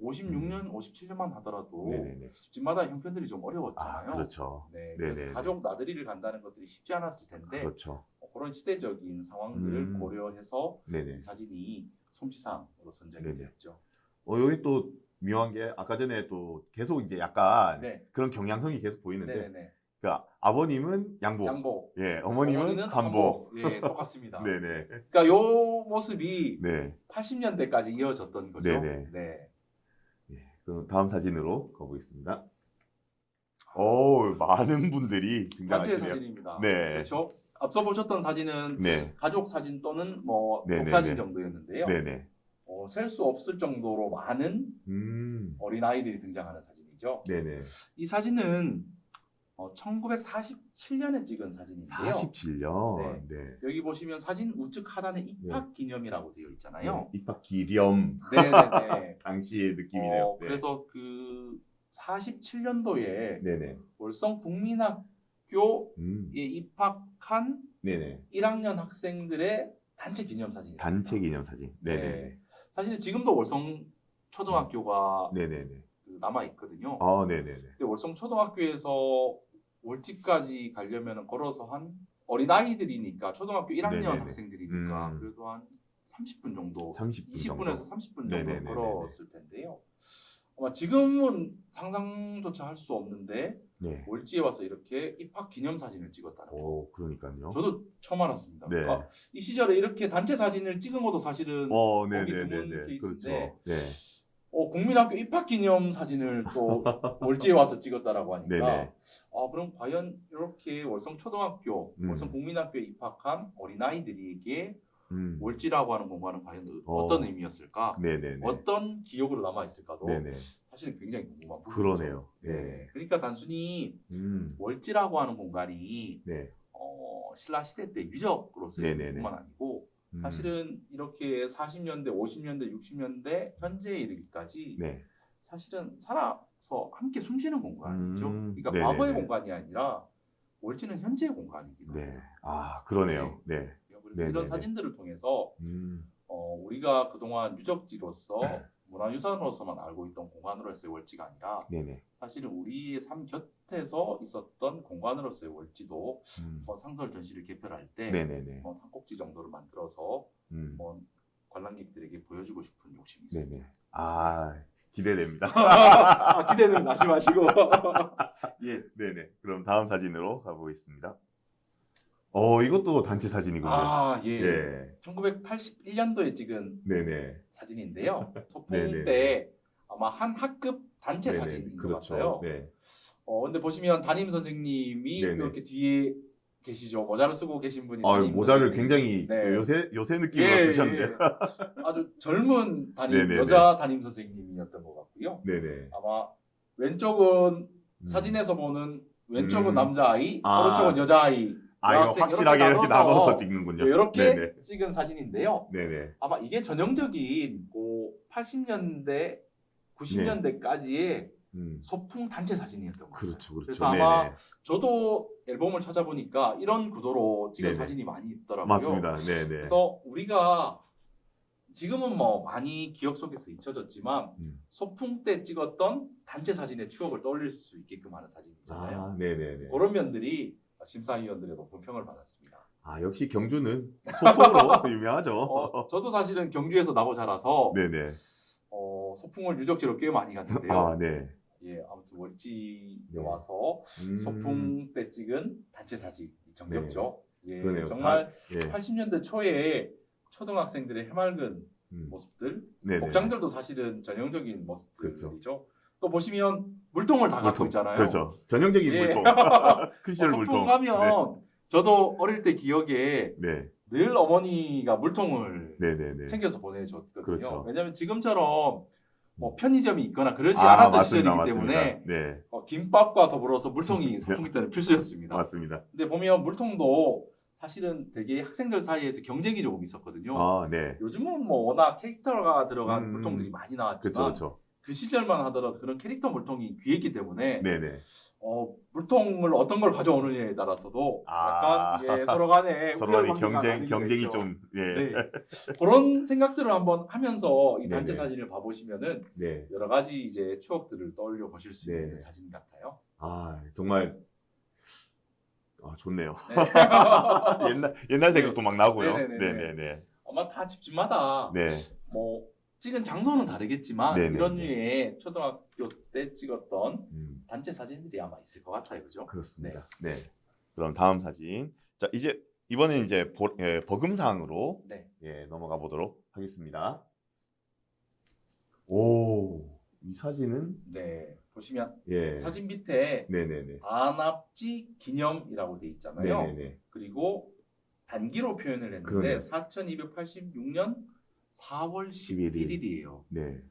56년, 57년만 하더라도 네네네. 집집마다 형편들이 좀 어려웠잖아요. 그렇죠. 네, 그래서 네네네. 가족 나들이를 간다는 것들이 쉽지 않았을 텐데 그렇죠. 그런 시대적인 상황들을 고려해서 네네. 이 사진이 솜씨상으로 선정이 네네. 되었죠. 여기 또 묘한 게 아까 전에 또 계속 이제 약간 네. 그런 경향성이 계속 보이는데 네네네. 그러니까 아버님은 양복, 양복, 예, 어머님은 한복. 예, 똑같습니다. 네네. 그러니까 요 모습이 네. 80년대까지 이어졌던 거죠. 네네. 네. 예, 그럼 다음 사진으로 가보겠습니다. 오, 많은 분들이 단체 등장하시네요. 사진입니다. 네. 그렇죠. 앞서 보셨던 사진은 네. 가족 사진 또는 뭐 네네네. 독사진 정도였는데요. 네네. 셀 수 없을 정도로 많은 어린 아이들이 등장하는 사진이죠. 네네. 이 사진은 1947년에 찍은 사진인데요. 47년. 네. 여기 보시면 사진 우측 하단에 입학 기념이라고 되어 있잖아요. 네. 입학 기념. 네네네. 당시의 느낌이네요. 네. 그래서 그 47년도에 네네. 월성 국민학교에 입학한 네네. 1학년 학생들의 단체 기념 사진입니다. 단체 기념 사진. 네네. 네. 사실 지금도 월성 초등학교가 네네네. 남아 있거든요. 네네네. 근데 월성 초등학교에서 월지까지 가려면 걸어서 한 어린 아이들이니까 초등학교 1학년 네네네. 학생들이니까 그래도 한 30분 정도, 30분 20분에서 정도. 30분 정도 네네네네네. 걸었을 텐데요. 아마 지금은 상상조차 할 수 없는데 네. 월지에 와서 이렇게 입학 기념 사진을 찍었다는 거. 오, 그러니까요. 저도 처음 알았습니다. 네. 그러니까 이 시절에 이렇게 단체 사진을 찍은 것도 사실은 보기 드문 네네네네. 케이스인데 그렇죠. 네. 국민학교 입학 기념 사진을 또 월지에 와서 찍었다라고 하니까 네네. 그럼 과연 이렇게 월성 초등학교, 월성 국민학교에 입학한 어린아이들에게 월지라고 하는 공간은 과연 어떤 의미였을까? 네네네. 어떤 기억으로 남아 있을까도 네네. 사실은 굉장히 궁금한 부분이죠. 그러네요. 네. 그러니까 단순히 월지라고 하는 공간이 네. 신라 시대 때 유적으로서의 네네네. 뿐만 아니고 사실은 이렇게 40년대, 50년대, 60년대 현재에 이르기까지 네. 사실은 살아서 함께 숨쉬는 공간이죠. 그러니까 네네네. 과거의 공간이 아니라 월지는 현재의 공간이기도 네. 합니다. 아, 그러네요. 네. 그래서 네네네. 이런 사진들을 통해서 우리가 그동안 유적지로서 문화유산으로서만 알고 있던 공간으로서의 월지가 아니라 네네. 사실은 우리의 삶 곁에서 있었던 공간으로서의 월지도 상설 전시를 개편할 때 네네네. 한 꼭지 정도를 만들어서 관람객들에게 보여주고 싶은 욕심이 있습니다. 네네. 아, 기대됩니다. 기대는 하지 마시고. 예. 네네. 그럼 다음 사진으로 가보겠습니다. 이것도 단체 사진이군요. 예. 예. 1981년도에 찍은 네네. 사진인데요. 소풍 네네. 때 아마 한 학급 단체 네네. 사진인 것 그렇죠. 같아요. 네. 근데 보시면 담임 선생님이 네네. 이렇게 뒤에 계시죠. 모자를 쓰고 계신 분이 담임 모자를 선생님. 굉장히 네. 요새 느낌으로 쓰셨는데. 아주 젊은 네네네. 여자 담임 선생님이었던 것 같고요. 네네. 아마 왼쪽은 사진에서 보는 왼쪽은 남자아이, 아. 오른쪽은 여자아이. 이거 여학생 확실하게 이렇게 나눠서 찍는군요. 이렇게 네네. 찍은 사진인데요. 네네. 아마 이게 전형적인 80년대, 90년대까지의 소풍 단체 사진이었던 것 같아요. 그렇죠. 그래서 아마 네네. 저도 앨범을 찾아보니까 이런 구도로 찍은 네네. 사진이 많이 있더라고요. 맞습니다. 네네. 그래서 우리가 지금은 많이 기억 속에서 잊혀졌지만 소풍 때 찍었던 단체 사진의 추억을 떠올릴 수 있게끔 하는 사진이잖아요. 네네네. 그런 면들이 심사위원들의 높은 평을 받았습니다. 역시 경주는 소풍으로 유명하죠. 저도 사실은 경주에서 나고 자라서 네네. 소풍을 유적지로 꽤 많이 갔는데요. 네. 예, 아무튼 월지에 네. 와서 소풍 때 찍은 단체 사진이 정겹죠. 예, 그러네요. 정말 예. 80년대 초에 초등학생들의 해맑은 모습들, 네네. 복장들도 사실은 전형적인 모습들이죠. 그렇죠. 또 보시면 물통을 다 갖고 있잖아요. 그렇죠. 전형적인 예. 물통. 크리스천 소풍 물통. 가면 저도 어릴 때 기억에 네. 늘 어머니가 물통을 네네네. 챙겨서 보내줬거든요. 그렇죠. 왜냐하면 지금처럼 편의점이 있거나 그러지 않았던 시절이기 맞습니다. 때문에 네. 김밥과 더불어서 물통이 소풍 때는 필수였습니다. 맞습니다. 근데 보면 물통도 사실은 되게 학생들 사이에서 경쟁이 조금 있었거든요. 네. 요즘은 워낙 캐릭터가 들어간 물통들이 많이 나왔지만 그렇죠. 그 시절만 하더라도 그런 캐릭터 물통이 귀했기 때문에 네네. 물통을 어떤 걸 가져오느냐에 따라서도 약간 서로 간에 서로 간에 우열관계가 경쟁이 있죠. 좀 네. 그런 생각들을 한번 하면서 이 단체 네네. 사진을 봐보시면은 네. 여러 가지 이제 추억들을 떠올려 보실 수 있는 네. 사진 같아요. 정말 좋네요. 네. 옛날 생각도 막 나고요. 네네네네. 네네네. 아마 다 집집마다 네. 찍은 장소는 다르겠지만 네네네. 이런 류의 초등학교 때 찍었던 단체 사진들이 아마 있을 것 같아요, 그죠? 그렇습니다. 네. 그럼 다음 사진. 자, 이번엔 이제 버금상으로 네. 넘어가 보도록 하겠습니다. 이 사진은 네. 보시면 예. 사진 밑에 네네네. 안압지 기념이라고 돼 있잖아요. 네네네. 그리고 단기로 표현을 했는데 그러네요. 4286년 4월 11일이에요. 네.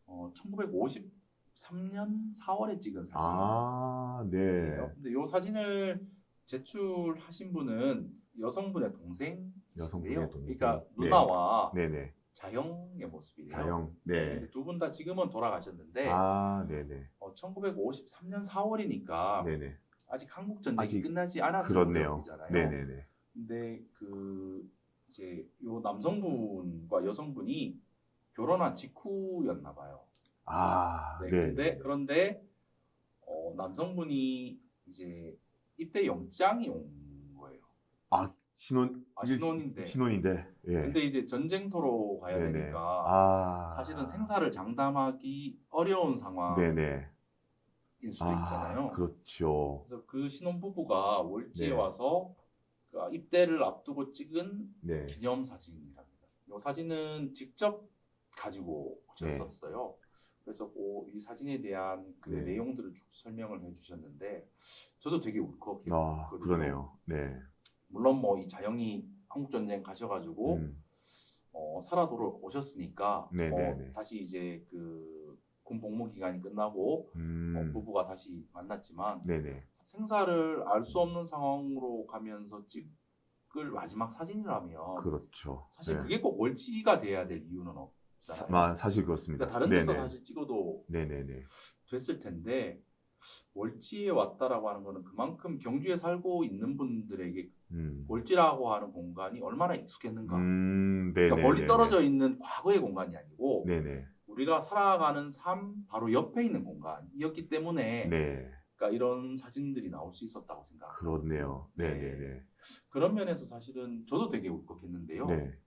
1953년 4월에 찍은 사진이에요. 네. 근데 이 사진을 제출하신 분은 여성분의 동생인데요. 여성분의 동생. 그러니까 누나와 네네. 자형의 모습이에요. 자형. 네. 두 분 다 지금은 돌아가셨는데 네네. 1953년 4월이니까 네네. 아직 한국 전쟁이 아직 끝나지 않았을 그렇네요. 때잖아요. 네네네. 근데 이제 요 남성분과 여성분이 결혼한 직후였나 봐요. 네. 그런데 남성분이 이제 입대 영장이 온 거예요. 신혼인데. 신혼인데. 예. 근데 이제 전쟁터로 가야 네네. 되니까 사실은 생사를 장담하기 어려운 상황일 네네. 수도 있잖아요. 그렇죠. 그래서 그 신혼 부부가 월지에 네. 와서 그 입대를 앞두고 찍은 네. 기념 사진이랍니다. 이 사진은 직접 가지고 오셨었어요. 그래서 이 사진에 대한 그 네. 내용들을 쭉 설명을 해주셨는데 저도 되게 울컥했거든요. 그러네요. 네. 물론 뭐 이 자영이 한국 전쟁 가셔가지고 살아 돌아오셨으니까 네네네. 다시 이제 그 군 복무 기간이 끝나고 부부가 다시 만났지만 네네. 생사를 알 수 없는 상황으로 가면서 찍을 마지막 사진이라면 그렇죠. 사실 네. 그게 꼭 월지가 돼야 될 이유는 없잖아요. 사실 그렇습니다. 그러니까 다른 데서 네네. 사실 찍어도 네네네. 됐을 텐데 월지에 왔다라고 하는 거는 그만큼 경주에 살고 있는 분들에게 월지라고 하는 공간이 얼마나 익숙했는가. 그러니까 멀리 떨어져 있는 과거의 공간이 아니고 네네. 우리가 살아가는 삶 바로 옆에 있는 공간이었기 때문에 네. 그러니까 이런 사진들이 나올 수 있었다고 생각합니다. 그렇네요. 네네네. 그런 면에서 사실은 저도 되게 울컥했는데요. 네.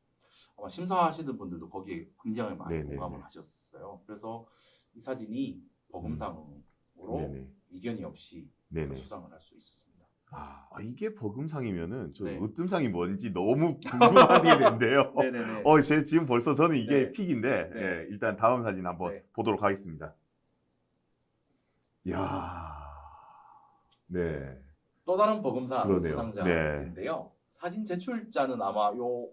아마 심사하시는 분들도 거기에 굉장히 많이 네네네. 공감을 하셨어요. 그래서 이 사진이 버금상으로 네네. 이견이 없이 네네. 수상을 할 수 있었습니다. 이게 버금상이면은 저 네. 으뜸상이 뭔지 너무 궁금하게 되는데요. 네네네. 지금 벌써 저는 이게 네. 픽인데 네. 예, 일단 다음 사진 한번 네. 보도록 하겠습니다. 이야, 네. 또 다른 버금상 그러네요. 수상자인데요. 사진 제출자는 아마 요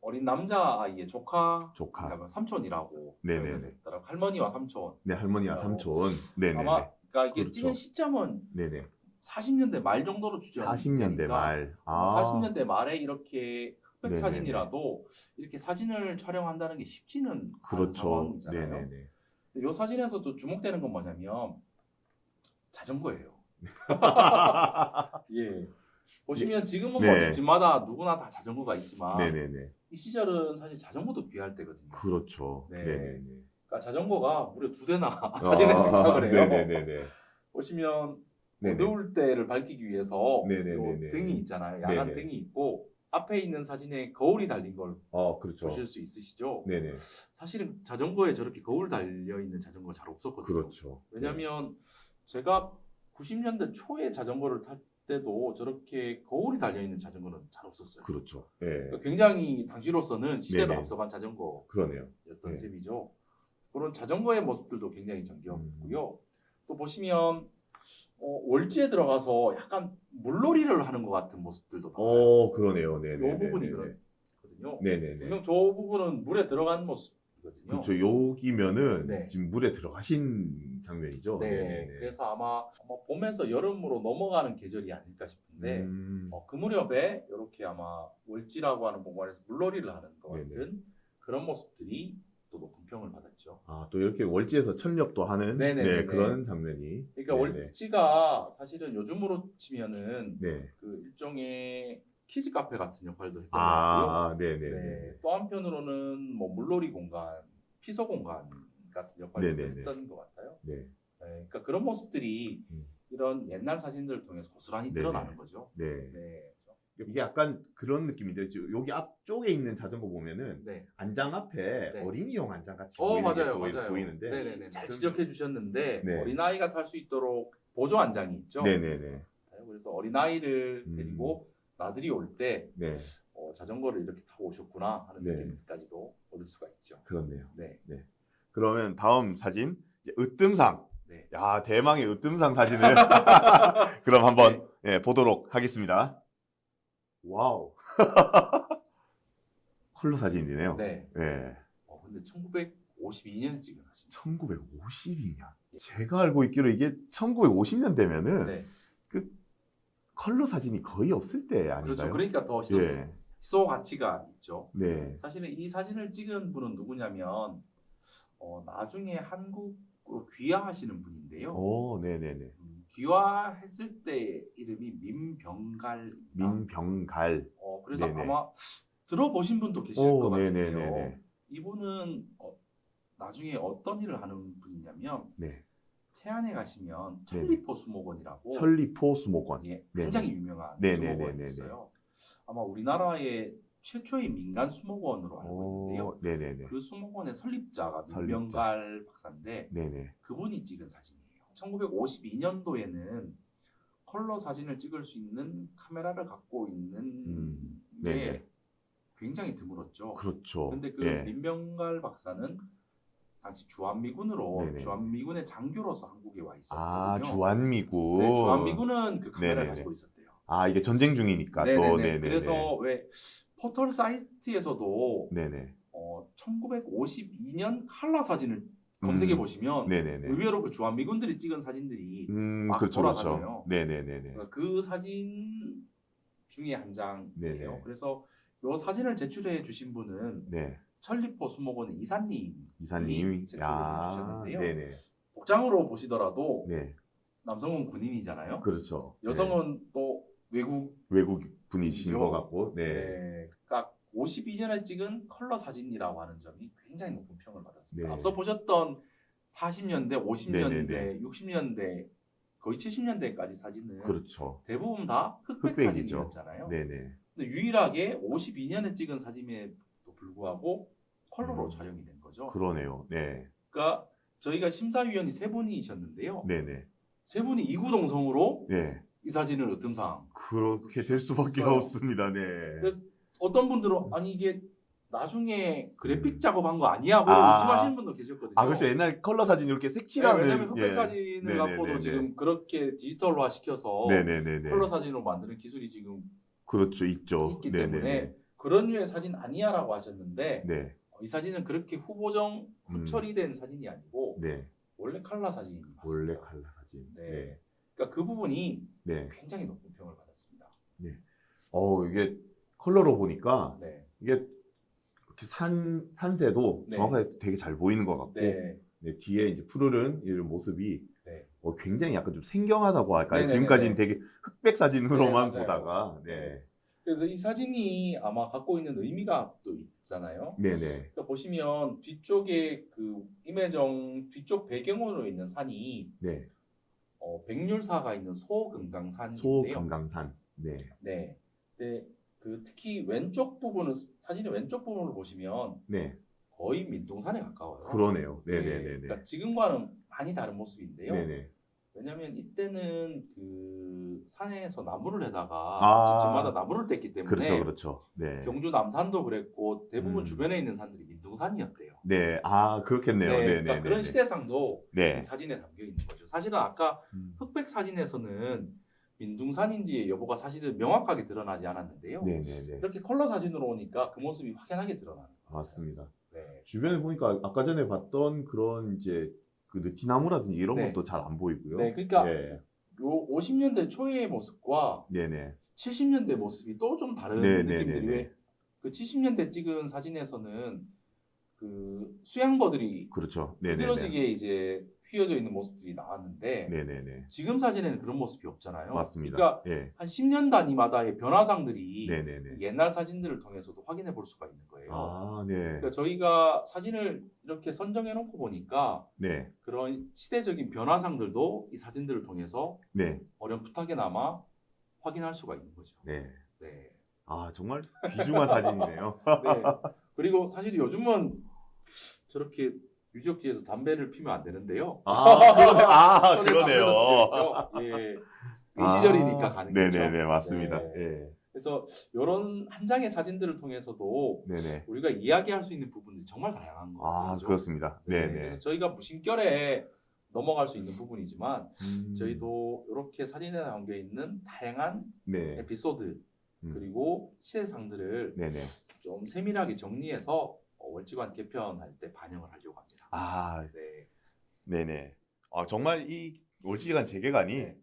어린 남자 아이의 조카, 삼촌이라고 네네네. 표현을 했더라고요. 할머니와 삼촌. 네, 할머니와 삼촌. 네네. 아마 그러니까 이게 그렇죠. 찍은 시점은 네네. 40년대 말 정도로 추정이 40년대 되니까 말. 40년대 말에 이렇게 흑백 네네네. 사진이라도 이렇게 사진을 촬영한다는 게 쉽지는 않은 그렇죠. 상황이잖아요. 네네네. 이 사진에서도 주목되는 건 뭐냐면 자전거예요. 예. 보시면 지금은 뭐 네. 집집마다 누구나 다 자전거가 있지만 네네네. 이 시절은 사실 자전거도 귀할 때거든요. 그렇죠. 네. 네네네. 그러니까 자전거가 무려 2대나 사진에 등장을 해요. 네네네. 보시면 네네. 어두울 때를 밝히기 위해서 네네네네. 요 등이 있잖아요. 야간 네네. 등이 있고 앞에 있는 사진에 거울이 달린 걸 그렇죠. 보실 수 있으시죠? 네네. 사실은 자전거에 저렇게 거울 달려 있는 자전거가 잘 없었거든요. 그렇죠. 왜냐하면 제가 90년대 초에 자전거를 탈 때도 저렇게 거울이 달려 있는 자전거는 잘 없었어요. 그렇죠. 예. 그러니까 굉장히 당시로서는 시대를 네네. 앞서간 자전거였던 그러네요. 네. 셈이죠. 그런 자전거의 모습들도 굉장히 정겹고요. 또 보시면 월지에 들어가서 약간 물놀이를 하는 것 같은 모습들도 나와요. 그러네요. 이 네네. 부분이 그렇거든요. 네네네. 분명 저 부분은 물에 들어간 모습이거든요. 그렇죠. 여기면은 네. 지금 물에 들어가신 장면이죠. 네. 네네네. 그래서 아마 봄에서 여름으로 넘어가는 계절이 아닐까 싶은데 그 무렵에 이렇게 아마 월지라고 하는 공간에서 물놀이를 하는 것 같은 네네. 그런 모습들이 또 높은 평을 받았죠. 또 이렇게 월지에서 철렵도 하는 네네네네. 그런 장면이. 그러니까 네네. 월지가 사실은 요즘으로 치면은 네. 그 일종의 키즈 카페 같은 역할도 했던 것 같고요. 네네네. 네. 또 한편으로는 뭐 물놀이 공간, 피서 공간 같은 역할도 네네네. 했던 것 같아요. 네. 네. 그러니까 그런 모습들이 이런 옛날 사진들을 통해서 고스란히 네네. 드러나는 거죠. 네. 네. 이게 약간 그런 느낌인데 여기 앞쪽에 있는 자전거 보면은 네. 안장 앞에 네. 어린이용 안장 같이 보이는 게 보이는데. 네네네. 잘 지적해 주셨는데 네. 어린아이가 탈 수 있도록 보조 안장이 있죠. 네네네. 그래서 어린아이를 데리고 나들이 올 때 네. 자전거를 이렇게 타고 오셨구나 하는 네. 느낌까지도 얻을 수가 있죠. 그렇네요. 네. 그러면 다음 사진 으뜸상. 네. 야, 대망의 으뜸상 사진을 그럼 한번 보도록 하겠습니다. 와우. 컬러 사진이네요. 네. 네. 근데 1952년에 찍은 사진. 1952년. 제가 알고 있기로 이게 1950년대면은 네. 그 컬러 사진이 거의 없을 때 아닌가요? 그렇죠. 그러니까 더 희소 가치가 있죠. 네. 사실은 이 사진을 찍은 분은 누구냐면 나중에 한국으로 귀화하시는 분인데요. 네네네. 귀화했을 때 이름이 민병갈입니다. 민병갈. 그래서 네네. 아마 들어보신 분도 계실 것 같은데요. 네네네네. 이분은 나중에 어떤 일을 하는 분이냐면 네. 태안에 가시면 천리포 수목원이라고 천리포 수목원. 굉장히 유명한 네네네네. 수목원이 있어요. 아마 우리나라의 최초의 민간 수목원으로 알고 있는데요. 네네네. 그 수목원의 설립자가 설립자. 민명갈 박사인데 네네. 그분이 찍은 사진이에요. 1952년도에는 컬러 사진을 찍을 수 있는 카메라를 갖고 있는 게 네네. 굉장히 드물었죠. 그렇죠. 근데 그 예. 민명갈 박사는 당시 주한미군으로 네네. 주한미군의 장교로서 한국에 와 있었거든요. 아, 주한미군. 네, 주한미군은 그 카메라를 네네네. 가지고 있었대요. 아, 이게 전쟁 중이니까 또. 네네네. 네네네. 그래서 왜 포털 사이트에서도 네네. 1952년 칼라 사진을 검색해 보시면 네네네. 의외로 그 주한미군들이 찍은 사진들이 막 그렇죠, 돌아다녀요. 그렇죠. 네네네네. 그러니까 그 사진 중에 한 장이에요. 네네. 그래서 이 사진을 제출해 주신 분은 네. 천리포 수목원의 이사님이 이사님이. 제출해 주셨는데요. 네네. 복장으로 보시더라도 네. 남성은 군인이잖아요. 그렇죠. 여성은 또 외국 분이신 그죠? 것 같고. 네. 네. 그러니까 52년에 찍은 컬러 사진이라고 하는 점이 굉장히 높은 평을 받았습니다. 네. 앞서 보셨던 40년대, 50년대, 네네네. 60년대, 거의 70년대까지 사진은 그렇죠. 대부분 다 흑백 흑백이죠. 사진이었잖아요. 네네. 근데 유일하게 52년에 찍은 사진에도 불구하고 컬러로 촬영이 된 거죠. 그러네요. 네. 그러니까 저희가 심사위원이 세 분이셨는데요. 네네. 세 분이 이구동성으로 네. 이 사진을 으뜸상 그렇게 될 수밖에 써요. 없습니다. 네. 그래서 어떤 분들은 아니 이게 나중에 그래픽 작업한 거 아니야? 뭐 아. 의심하시는 분도 계셨거든요. 아, 그렇죠. 옛날 컬러 사진 이렇게 네, 색칠하는. 왜냐면 흑백 예. 사진을 네네네네. 갖고도 지금 그렇게 디지털화 시켜서 네네네네. 컬러 사진으로 만드는 기술이 지금 그렇죠. 있죠. 있기 네네네. 때문에 그런 류의 사진 아니야라고 하셨는데 네. 이 사진은 그렇게 후처리된 사진이 아니고 네. 원래 컬러 사진이 맞습니다. 원래 컬러 사진. 네. 그러니까 그 부분이 네. 굉장히 높은 평을 받았습니다. 이게 컬러로 보니까 네. 이게 이렇게 산새도 네. 정확하게 되게 잘 보이는 것 같고, 네. 네, 뒤에 이제 푸르른 이 모습이 네. 굉장히 약간 좀 생경하다고 할까요? 네네네네. 지금까지는 되게 흑백 사진으로만 네, 맞아요. 보다가, 네, 그래서 이 사진이 아마 갖고 있는 의미가 또 있잖아요. 네네, 그러니까 보시면 뒤쪽에 그 임혜정 뒤쪽 배경으로 있는 산이 네, 백률사가 있는 소금강산인데요. 소금강산, 네, 네. 근데 그 특히 왼쪽 부분은 사진의 왼쪽 부분을 보시면 네, 거의 민둥산에 가까워요. 그러네요, 네. 네네네네, 그러니까 지금과는 많이 다른 모습인데요. 네네, 왜냐하면 이때는 그 산에서 나무를 해다가 아. 집집마다 나무를 뗐기 때문에 그렇죠, 그렇죠, 네, 경주 남산도 그랬고 대부분 음. 주변에 있는 산들이 민둥산이었대요. 네, 아 그렇겠네요, 네, 네네, 그러니까 그런 시대상도 네, 이 사진에 담겨 있는 거죠. 사실은 아까 흑백 사진에서는 민둥산인지의 여부가 사실은 명확하게 드러나지 않았는데요. 네네네, 이렇게 컬러 사진으로 오니까 그 모습이 확연하게 드러나는 거예요. 맞습니다. 네. 주변에 보니까 아까 전에 봤던 그런 이제 그 느티나무라든지 이런 네. 것도 잘 안 보이고요. 네, 그러니까 네. 요 50년대 초의 모습과 네네. 70년대 모습이 또 좀 다른 네, 느낌들이 네, 네, 왜 그 70년대 찍은 사진에서는 그 수양버들이 그렇죠. 네네네. 흐드러지게 이제 휘어져 있는 모습들이 나왔는데 네네네. 지금 사진에는 그런 모습이 없잖아요. 맞습니다. 그러니까 예. 한 10년 단위마다의 변화상들이 네네네. 옛날 사진들을 통해서도 확인해 볼 수가 있는 거예요. 아, 네. 그러니까 저희가 사진을 이렇게 선정해 놓고 보니까 네. 그런 시대적인 변화상들도 이 사진들을 통해서 네. 어렴풋하게나마 확인할 수가 있는 거죠. 네. 네. 아, 정말 귀중한 사진이네요. 네. 그리고 사실 요즘은 저렇게 유적지에서 담배를 피면 안 되는데요. 손에 그러네요. 담배도 피우죠. 예. 이 시절이니까 가능했죠. 네네네, 맞습니다. 네. 예. 그래서 이런 한 장의 사진들을 통해서도 네네. 우리가 이야기할 수 있는 부분들이 정말 다양한 것 같아요. 그죠? 그렇습니다. 네네. 그래서 저희가 무심결에 넘어갈 수 있는 부분이지만 음, 저희도 이렇게 사진에 담겨 있는 다양한 네. 에피소드 음, 그리고 시대상들을 네네. 좀 세밀하게 정리해서 월지관 개편할 때 반영을 하려고 합니다. 아, 네. 네네. 정말 이 월지관 재개관이 네.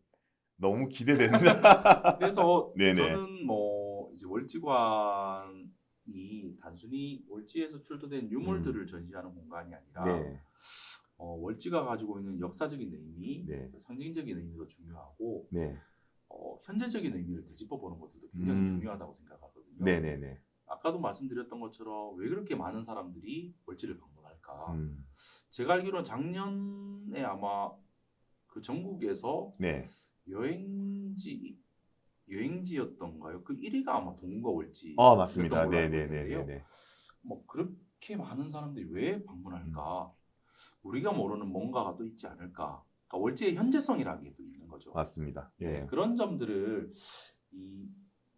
너무 기대된다. 그래서 네네. 저는 뭐 이제 월지관이 단순히 월지에서 출토된 유물들을 전시하는 공간이 아니라 네. 월지가 가지고 있는 역사적인 의미, 네. 상징적인 의미도 중요하고 네. 현재적인 의미를 되짚어 보는 것도 굉장히 중요하다고 생각하거든요. 네네네. 아까도 말씀드렸던 것처럼 왜 그렇게 많은 사람들이 월지를 방문할까? 음, 제가 알기로는 작년에 아마 그 전국에서 네. 여행지 여행지였던가요? 그 1위가 아마 동구가 월지. 맞습니다. 였던 걸로 알고 있는데요. 네네네네. 뭐 그렇게 많은 사람들이 왜 방문할까? 우리가 모르는 뭔가가 또 있지 않을까? 그러니까 월지의 현재성이라는 게 또 있는 거죠. 맞습니다. 예. 네, 그런 점들을 이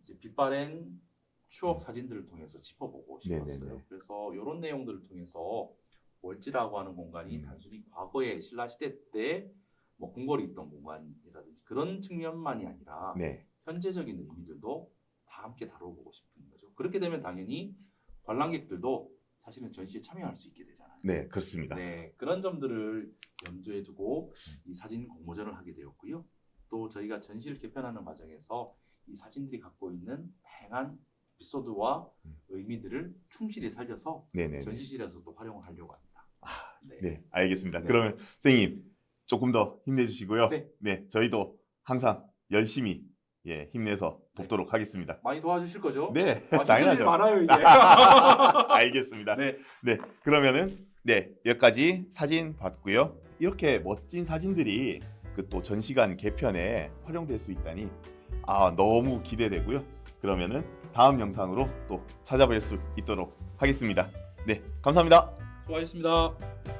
이제 빛바랜 추억 사진들을 통해서 짚어보고 싶었어요. 네네네. 그래서 이런 내용들을 통해서 월지라고 하는 공간이 단순히 과거의 신라 시대 때 뭐 궁궐이 있던 공간이라든지 그런 측면만이 아니라 네. 현재적인 의미들도 다 함께 다뤄보고 싶은 거죠. 그렇게 되면 당연히 관람객들도 사실은 전시에 참여할 수 있게 되잖아요. 네, 그렇습니다. 네, 그런 점들을 염두에 두고 이 사진 공모전을 하게 되었고요. 또 저희가 전시를 개편하는 과정에서 이 사진들이 갖고 있는 다양한 에피소드와 의미들을 충실히 살려서 네네. 전시실에서도 활용을 하려고 합니다. 네, 알겠습니다. 네. 그러면 선생님 조금 더 힘내주시고요. 네. 네, 저희도 항상 열심히 힘내서 돕도록 하겠습니다. 많이 도와주실 거죠? 네, 힘들 일 당연하죠. 많아요 이제. 알겠습니다. 네. 네, 그러면은 여기까지 사진 봤고요. 이렇게 멋진 사진들이 그 또 전시관 개편에 활용될 수 있다니 너무 기대되고요. 그러면은 다음 영상으로 또 찾아뵐 수 있도록 하겠습니다. 네, 감사합니다. 수고하셨습니다.